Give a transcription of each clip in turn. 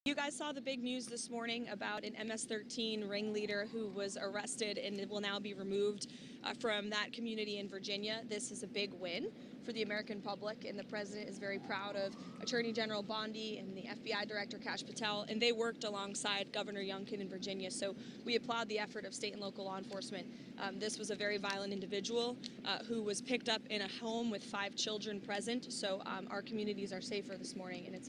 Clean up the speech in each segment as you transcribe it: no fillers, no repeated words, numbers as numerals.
You guys saw the big news this morning about an MS-13 ringleader who was arrested and will now be removed from that community in Virginia. This is a big win for the American public, and the president is very proud of Attorney General Bondi and the FBI Director Kash Patel, and they worked alongside Governor Youngkin in Virginia. So we applaud the effort of state and local law enforcement. This was a very violent individual who was picked up in a home with 5 children present. So our communities are safer this morning, and it's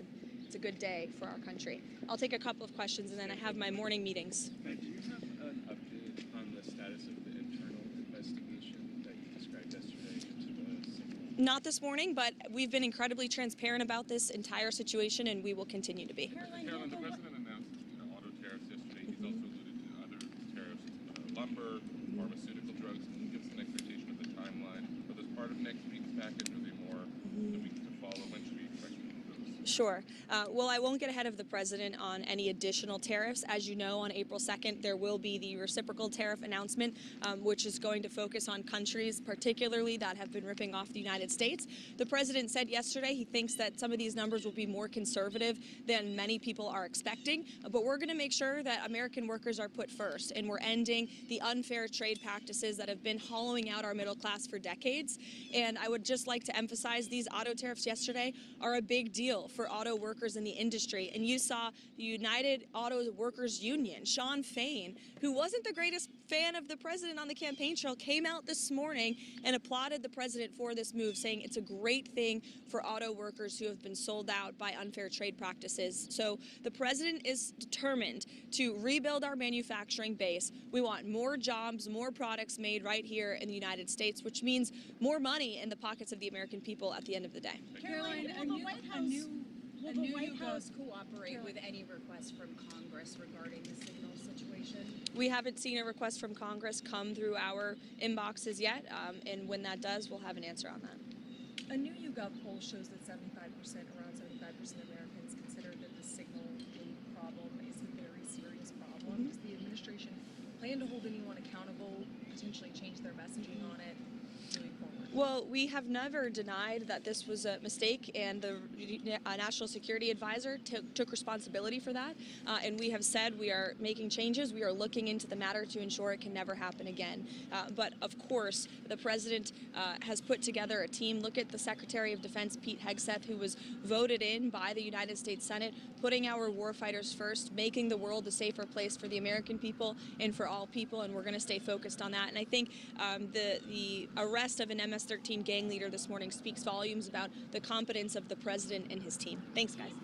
a good day for our country. I'll take a couple of questions, and then I have my morning meetings. Do you have an update on the status of the internal investigation that you described yesterday into the signal? Not this morning, but we've been incredibly transparent about this entire situation, and we will continue to be. Karonline, the president announced auto tariffs yesterday. He's also alluded to other tariffs, lumber, pharmaceutical drugs. Can you give us an expectation of the timeline? Are those part of next week's package, or are they more the week to follow? When should we expect those? Sure. Well, I won't get ahead of the president on any additional tariffs. As you know, on April 2nd, there will be the reciprocal tariff announcement, which is going to focus on countries, particularly that have been ripping off the United States. The president said yesterday he thinks that some of these numbers will be more conservative than many people are expecting, but we're going to make sure that American workers are put first, and we're ending the unfair trade practices that have been hollowing out our middle class for decades. And I would just like to emphasize these auto tariffs yesterday are a big deal for auto workers in the industry. And you saw the United Auto Workers Union, Sean Fain, who wasn't the greatest fan of the president on the campaign trail, came out this morning and applauded the president for this move, saying it's a great thing for auto workers who have been sold out by unfair trade practices. So the president is determined to rebuild our manufacturing base. We want more jobs, more products made right here in the United States, which means more money in the pockets of the American people at the end of the day. Karonline, will the White House cooperate with any request from Congress regarding the signal situation? We haven't seen a request from Congress come through our inboxes yet, and when that does, we'll have an answer on that. A new YouGov poll shows that around 75% of Americans consider that the signal problem is a very serious problem. Does the administration plan to hold anyone accountable, potentially change their messaging on it moving forward? Well, we have never denied that this was a mistake, and the National Security Advisor took responsibility for that. And we have said we are making changes. We are looking into the matter to ensure it can never happen again. But of course, the president has put together a team. Look at the Secretary of Defense, Pete Hegseth, who was voted in by the United States Senate, putting our warfighters first, making the world a safer place for the American people and for all people. And we're going to stay focused on that. And I think the arrest of an MS-13 gang leader this morning speaks volumes about the competence of the president and his team. Thanks, guys.